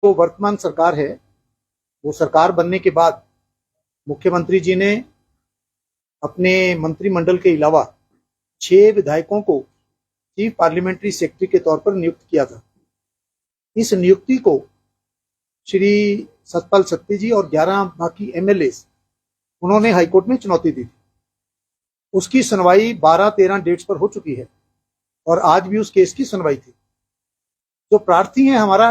तो वर्तमान सरकार है, वो सरकार बनने के बाद मुख्यमंत्री जी ने अपने मंत्रिमंडल के अलावा 6 विधायकों को चीफ पार्लियामेंट्री सेक्रेटरी के तौर पर नियुक्त किया था। इस नियुक्ति को श्री सतपाल सत्ती जी और 11 बाकी एमएलए उन्होंने हाईकोर्ट में चुनौती दी थी। उसकी सुनवाई 12-13 डेट्स पर हो चुकी है और आज भी उस केस की सुनवाई थी। जो प्रार्थी हैं, हमारा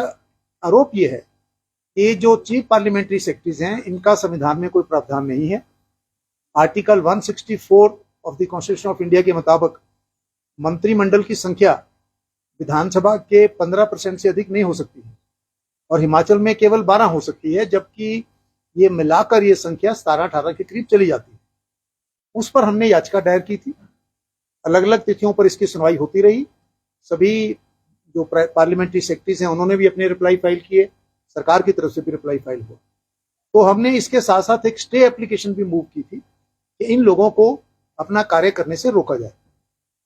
आरोप यह है कि जो चीफ पार्लियामेंट्री सेक्रेटरीज हैं, इनका संविधान में कोई प्रावधान नहीं है। Article 164 of the constitution of India के मुताबिक मंत्रिमंडल की संख्या विधानसभा के 15% से अधिक नहीं हो सकती है और हिमाचल में केवल 12 हो सकती है, जबकि ये मिलाकर ये संख्या 17-18 के करीब चली जाती है। उस पर हमने याचिका दायर की थी। अलग अलग तिथियों पर इसकी सुनवाई होती रही। सभी जो पार्लियामेंट्री सेक्रेटरीज हैं, उन्होंने भी अपने रिप्लाई फाइल किए, सरकार की तरफ से भी रिप्लाई फाइल हुआ। तो हमने इसके साथ साथ एक स्टे एप्लीकेशन भी मूव की थी कि इन लोगों को अपना कार्य करने से रोका जाए।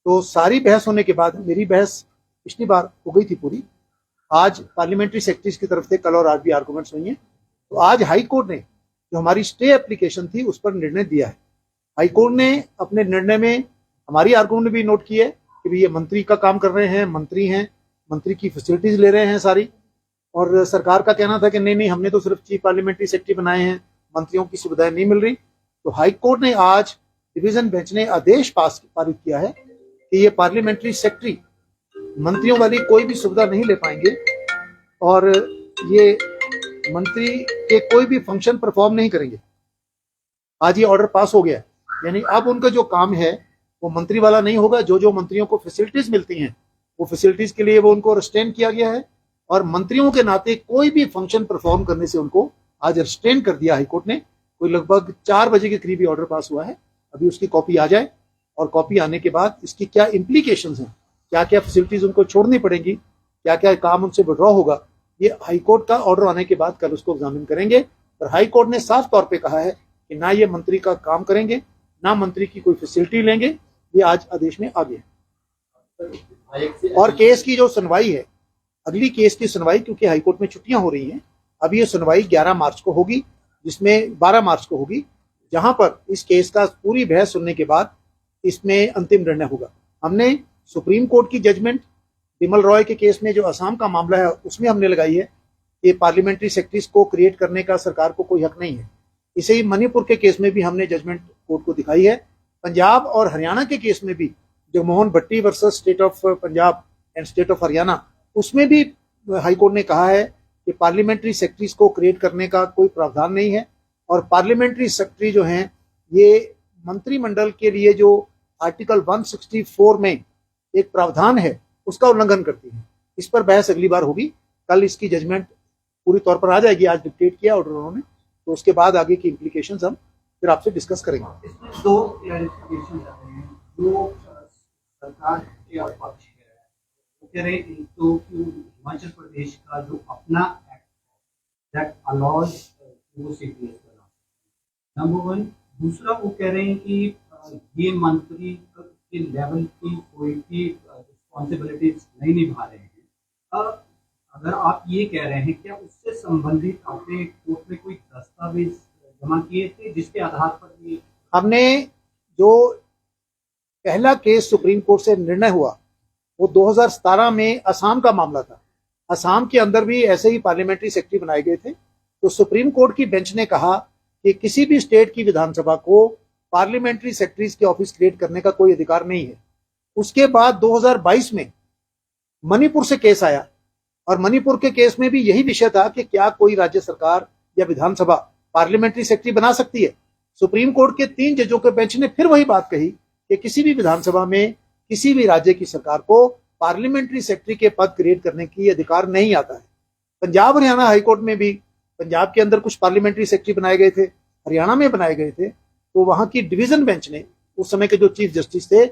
तो सारी बहस होने के बाद, मेरी बहस पिछली बार हो गई थी पूरी, आज पार्लियामेंट्री सेक्रेटरीज की तरफ से कल और आज भी आर्गुमेंट्स हुई हैं। तो आज हाई कोर्ट ने जो हमारी स्टे एप्लीकेशन थी उस पर निर्णय दिया है। हाई कोर्ट ने अपने निर्णय में हमारी आर्गुमेंट भी नोट की है कि भाई ये मंत्री का काम कर रहे हैं, मंत्री हैं, मंत्री की फैसिलिटीज ले रहे हैं सारी, और सरकार का कहना था कि नहीं, हमने तो सिर्फ चीफ पार्लियामेंट्री सेक्रेटरी बनाए हैं, मंत्रियों की सुविधाएं नहीं मिल रही। तो हाई कोर्ट ने आज डिवीजन बेंच ने आदेश पारित किया है कि ये पार्लियामेंट्री सेक्रेटरी मंत्रियों वाली कोई भी सुविधा नहीं ले पाएंगे और ये मंत्री के कोई भी फंक्शन परफॉर्म नहीं करेंगे। आज ये ऑर्डर पास हो गया, यानी अब उनका जो काम है वो मंत्री वाला नहीं होगा। जो मंत्रियों को फैसिलिटीज मिलती हैं, वो फैसिलिटीज के लिए वो उनको रिस्ट्रेन किया गया है और मंत्रियों के नाते कोई भी फंक्शन परफॉर्म करने से उनको आज रिस्ट्रेन कर दिया हाईकोर्ट ने। कोई लगभग 4 बजे के करीब ऑर्डर पास हुआ है। अभी उसकी कॉपी आ जाए और कॉपी आने के बाद इसकी क्या इम्प्लीकेशंस हैं, क्या क्या फैसिलिटीज उनको छोड़नी पड़ेंगी, क्या क्या काम उनसे विड्रॉ होगा, ये हाईकोर्ट का ऑर्डर आने के बाद कल उसको एग्जामिन करेंगे। और हाईकोर्ट ने साफ तौर पे कहा है कि ना ये मंत्री का काम करेंगे, ना मंत्री की कोई फैसिलिटी लेंगे। ये आज आदेश में आ गया। और केस की जो सुनवाई है, अगली केस की सुनवाई, क्योंकि हाईकोर्ट में छुट्टियां हो रही हैं, अब ये सुनवाई 11 मार्च को होगी, जिसमें 12 मार्च को होगी, जहां पर इस केस का पूरी बहस सुनने के बाद इसमें अंतिम निर्णय होगा। हमने सुप्रीम कोर्ट की जजमेंट बिमल रॉय के केस में जो असम का मामला है उसमें हमने लगाई है कि पार्लियामेंट्री सेक्रेटरीज को क्रिएट करने का सरकार को कोई हक नहीं है। इसे ही मणिपुर के केस में भी हमने जजमेंट कोर्ट को दिखाई है। पंजाब और हरियाणा के केस में भी, जो Mohan Bhatti versus state of Punjab and state of Haryana, उसमें भी हाईकोर्ट ने कहा है कि पार्लियामेंट्री सेक्रेटरीज को क्रिएट करने का कोई प्रावधान नहीं है और पार्लियामेंट्री सेक्रेटरी जो हैं ये मंत्रिमंडल के लिए जो आर्टिकल 164 में एक प्रावधान है उसका उल्लंघन करती है। इस पर बहस अगली बार होगी। कल इसकी जजमेंट पूरी तौर पर आ जाएगी। आज डिक्टेट किया ऑर्डर उन्होंने, तो उसके बाद आगे की इम्प्लीकेशंस हम फिर आपसे डिस्कस करेंगे। इसमें 2 क्लैरिफिकेशन आते हैं। जो सरकार के पक्ष है वो कह रहे हैं तो हिमाचल प्रदेश का जो अपना एक्ट दैट अलाउज वो सीपीएस करना, नंबर 1। दूसरा, वो कह रहे हैं कि ये मंत्री के लेवल की कोई भी रिस्पॉन्सिबिलिटीज नहीं निभा रहे हैं। अगर आप ये कह रहे हैं, क्या उससे संबंधित आपने कोर्ट में कोई दस्तावेज जमा किए थे जिसके आधार पर ये? हमने जो पहला केस सुप्रीम कोर्ट से निर्णय हुआ वो 2017 में असम का मामला था। असम के अंदर भी ऐसे ही पार्लियामेंट्री सेक्रेटरी बनाए गए थे। तो सुप्रीम कोर्ट की बेंच ने कहा कि किसी भी स्टेट की विधानसभा को पार्लियामेंट्री सेक्रेटरीज के ऑफिस क्रिएट करने का कोई अधिकार नहीं है। उसके बाद 2022 में मणिपुर से केस आया और मणिपुर के केस में भी यही विषय था कि क्या कोई राज्य सरकार या विधानसभा पार्लियामेंट्री सेक्रेटरी बना सकती है। सुप्रीम कोर्ट के 3 जजों के बेंच ने फिर वही बात कही कि किसी भी विधानसभा में किसी भी राज्य की सरकार को पार्लियामेंट्री सेक्रेटरी के पद क्रिएट करने की अधिकार नहीं आता है। पंजाब हरियाणा हाईकोर्ट में भी पंजाब के अंदर कुछ पार्लियामेंट्री सेक्रेटरी बनाए गए थे, हरियाणा में बनाए गए थे। तो वहां की डिवीजन बेंच ने, उस समय के जो चीफ जस्टिस थे,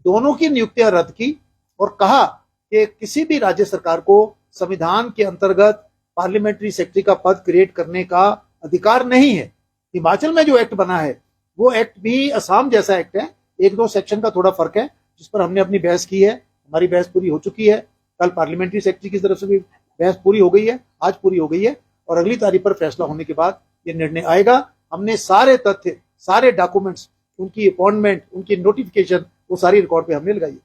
दोनों की नियुक्तियां रद्द की और कहा कि किसी भी राज्य सरकार को संविधान के अंतर्गत पार्लियामेंट्री सेक्रेटरी का पद क्रिएट करने का अधिकार नहीं है। हिमाचल में जो एक्ट बना है वो एक्ट भी असम जैसा एक्ट है, 1-2 सेक्शन का थोड़ा फर्क है, जिस पर हमने अपनी बहस की है। हमारी बहस पूरी हो चुकी है। कल पार्लियामेंट्री सेक्रेटरी की तरफ से भी बहस पूरी हो गई है, आज पूरी हो गई है और अगली तारीख पर फैसला होने के बाद ये निर्णय आएगा। हमने सारे तथ्य, सारे डॉक्यूमेंट्स, उनकी अपॉइंटमेंट, उनकी नोटिफिकेशन, वो सारी रिकॉर्ड पे हमने लगाई है।